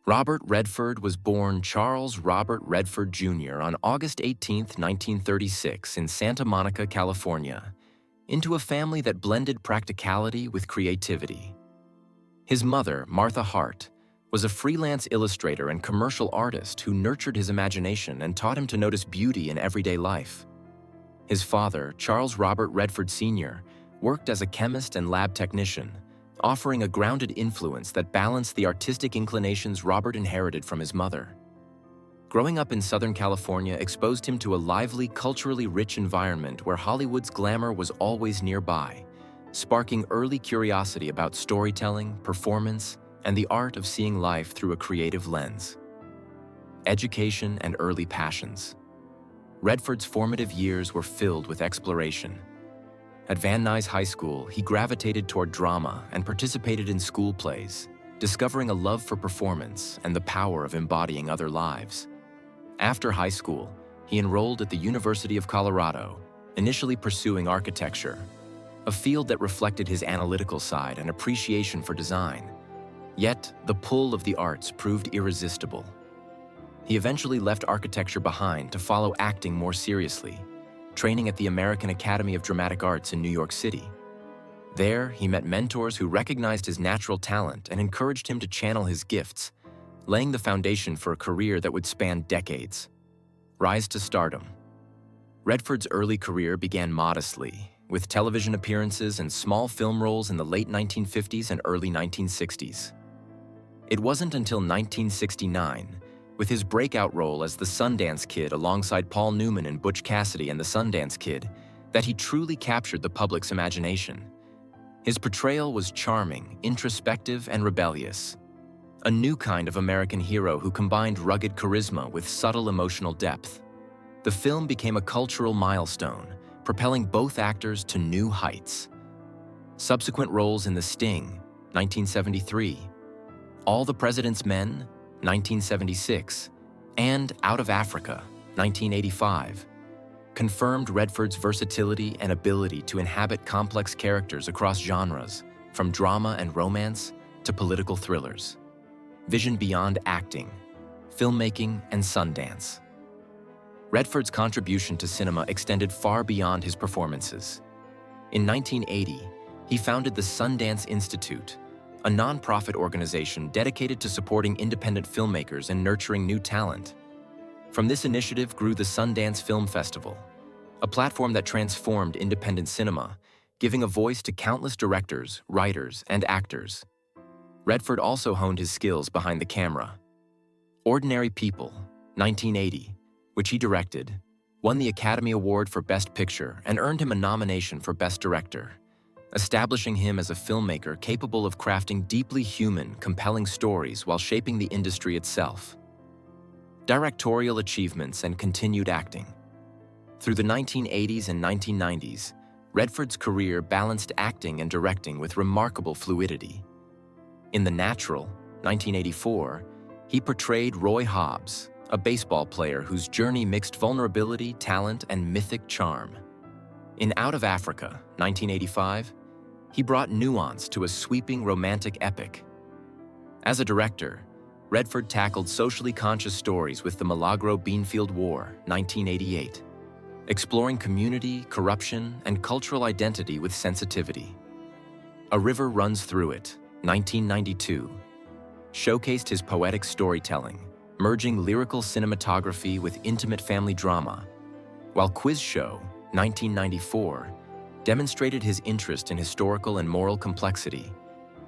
Robert Redford was born Charles Robert Redford Jr. on August 18, 1936 in Santa Monica, California, into a family that blended practicality with creativity. His mother, Martha Hart, was a freelance illustrator and commercial artist who nurtured his imagination and taught him to notice beauty in everyday life. His father, Charles Robert Redford Sr., worked as a chemist and lab technician, offering a grounded influence that balanced the artistic inclinations Robert inherited from his mother. Growing up in Southern California exposed him to a lively, culturally rich environment where Hollywood's glamour was always nearby, sparking early curiosity about storytelling, performance, and the art of seeing life through a creative lens. Education and early passions. Redford's formative years were filled with exploration. At Van Nuys High School, he gravitated toward drama and participated in school plays, discovering a love for performance and the power of embodying other lives. After high school, he enrolled at the University of Colorado, initially pursuing architecture, a field that reflected his analytical side and appreciation for design. Yet, the pull of the arts proved irresistible. He eventually left architecture behind to follow acting more seriously, training at the American Academy of Dramatic Arts in New York City. There, he met mentors who recognized his natural talent and encouraged him to channel his gifts, laying the foundation for a career that would span decades. Rise to stardom. Redford's early career began modestly, with television appearances and small film roles in the late 1950s and early 1960s. It wasn't until 1969, with his breakout role as the Sundance Kid alongside Paul Newman and Butch Cassidy and the Sundance Kid, that he truly captured the public's imagination. His portrayal was charming, introspective, and rebellious. A new kind of American hero who combined rugged charisma with subtle emotional depth. The film became a cultural milestone, propelling both actors to new heights. Subsequent roles in The Sting, 1973, All the President's Men, 1976, and Out of Africa, 1985, confirmed Redford's versatility and ability to inhabit complex characters across genres, from drama and romance to political thrillers. Vision beyond acting, filmmaking, and Sundance. Redford's contribution to cinema extended far beyond his performances. In 1980, he founded the Sundance Institute, a nonprofit organization dedicated to supporting independent filmmakers and nurturing new talent. From this initiative grew the Sundance Film Festival, a platform that transformed independent cinema, giving a voice to countless directors, writers, and actors. Redford also honed his skills behind the camera. Ordinary People, 1980, which he directed, won the Academy Award for Best Picture and earned him a nomination for Best Director, establishing him as a filmmaker capable of crafting deeply human, compelling stories while shaping the industry itself. Directorial achievements and continued acting. Through the 1980s and 1990s, Redford's career balanced acting and directing with remarkable fluidity. In The Natural, 1984, he portrayed Roy Hobbs, a baseball player whose journey mixed vulnerability, talent, and mythic charm. In Out of Africa, 1985, he brought nuance to a sweeping romantic epic. As a director, Redford tackled socially conscious stories with The Milagro Beanfield War, 1988, exploring community, corruption, and cultural identity with sensitivity. A River Runs Through It, 1992, showcased his poetic storytelling, merging lyrical cinematography with intimate family drama, while Quiz Show, 1994, demonstrated his interest in historical and moral complexity,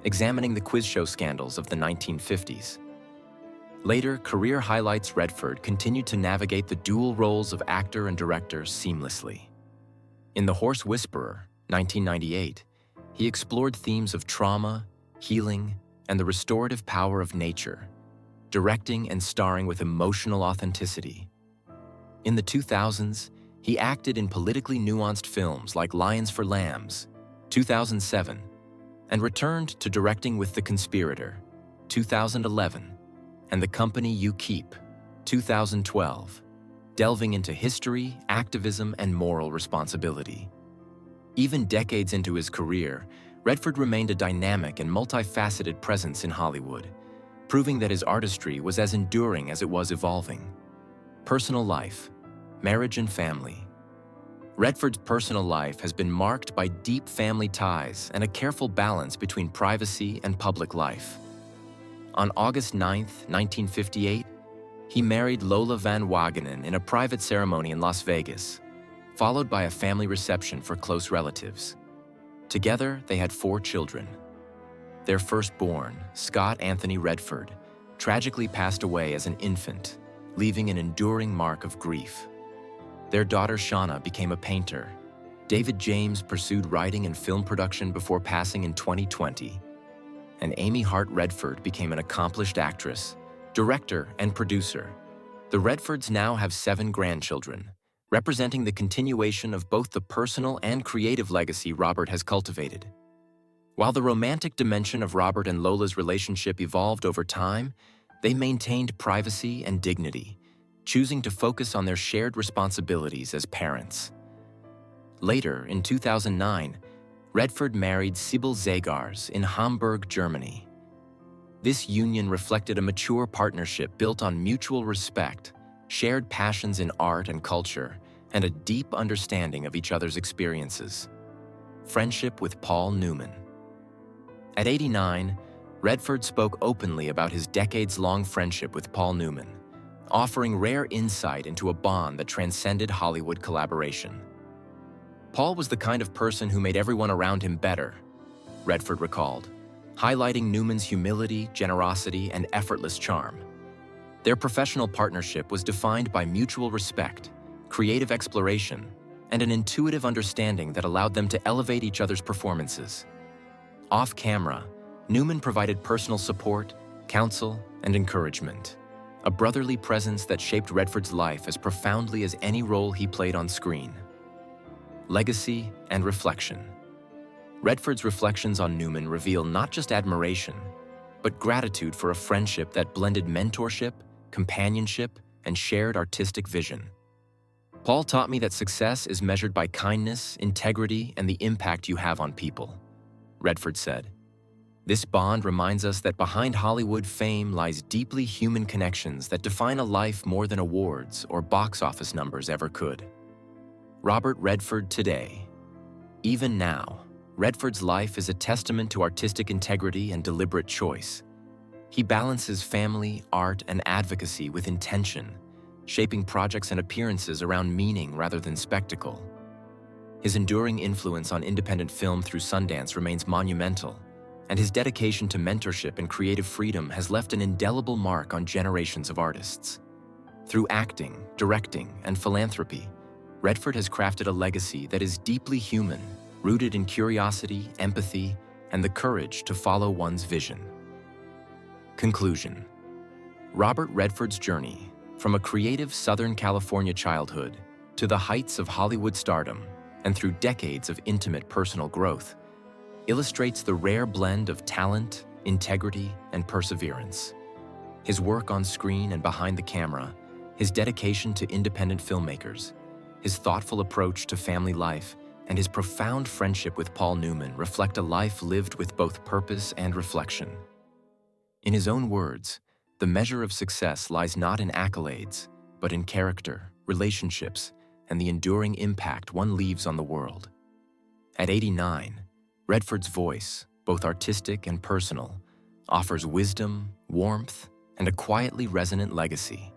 examining the quiz show scandals of the 1950s. Later, career highlights Redford continued to navigate the dual roles of actor and director seamlessly. In The Horse Whisperer, 1998, he explored themes of trauma, healing, and the restorative power of nature, directing and starring with emotional authenticity. In the 2000s, he acted in politically nuanced films like Lions for Lambs, 2007, and returned to directing with The Conspirator, 2011, and The Company You Keep, 2012, delving into history, activism, and moral responsibility. Even decades into his career, Redford remained a dynamic and multifaceted presence in Hollywood, proving that his artistry was as enduring as it was evolving. Personal life, marriage and family. Redford's personal life has been marked by deep family ties and a careful balance between privacy and public life. On August 9, 1958, he married Lola Van Wagenen in a private ceremony in Las Vegas, followed by a family reception for close relatives. Together, they had 4 children. Their firstborn, Scott Anthony Redford, tragically passed away as an infant, leaving an enduring mark of grief. Their daughter Shauna became a painter. David James pursued writing and film production before passing in 2020. And Amy Hart Redford became an accomplished actress, director, and producer. The Redfords now have 7 grandchildren, representing the continuation of both the personal and creative legacy Robert has cultivated. While the romantic dimension of Robert and Lola's relationship evolved over time, they maintained privacy and dignity, choosing to focus on their shared responsibilities as parents. Later, in 2009, Redford married Sibyl Zegars in Hamburg, Germany. This union reflected a mature partnership built on mutual respect, shared passions in art and culture, and a deep understanding of each other's experiences. Friendship with Paul Newman. At 89, Redford spoke openly about his decades-long friendship with Paul Newman, offering rare insight into a bond that transcended Hollywood collaboration. Paul was the kind of person who made everyone around him better, Redford recalled, highlighting Newman's humility, generosity, and effortless charm. Their professional partnership was defined by mutual respect, creative exploration, and an intuitive understanding that allowed them to elevate each other's performances. Off-camera, Newman provided personal support, counsel, and encouragement, a brotherly presence that shaped Redford's life as profoundly as any role he played on screen. Legacy and reflection. Redford's reflections on Newman reveal not just admiration, but gratitude for a friendship that blended mentorship, companionship, and shared artistic vision. Paul taught me that success is measured by kindness, integrity, and the impact you have on people, Redford said. This bond reminds us that behind Hollywood fame lies deeply human connections that define a life more than awards or box office numbers ever could. Robert Redford today. Even now, Redford's life is a testament to artistic integrity and deliberate choice. He balances family, art, and advocacy with intention, shaping projects and appearances around meaning rather than spectacle. His enduring influence on independent film through Sundance remains monumental, and his dedication to mentorship and creative freedom has left an indelible mark on generations of artists. Through acting, directing, and philanthropy, Redford has crafted a legacy that is deeply human, rooted in curiosity, empathy, and the courage to follow one's vision. Conclusion. Robert Redford's journey, from a creative Southern California childhood to the heights of Hollywood stardom and through decades of intimate personal growth, illustrates the rare blend of talent, integrity, and perseverance. His work on screen and behind the camera, his dedication to independent filmmakers, his thoughtful approach to family life, and his profound friendship with Paul Newman reflect a life lived with both purpose and reflection. In his own words, the measure of success lies not in accolades, but in character, relationships, and the enduring impact one leaves on the world. At 89, Redford's voice, both artistic and personal, offers wisdom, warmth, and a quietly resonant legacy.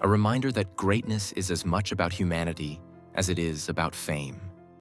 A reminder that greatness is as much about humanity as it is about fame.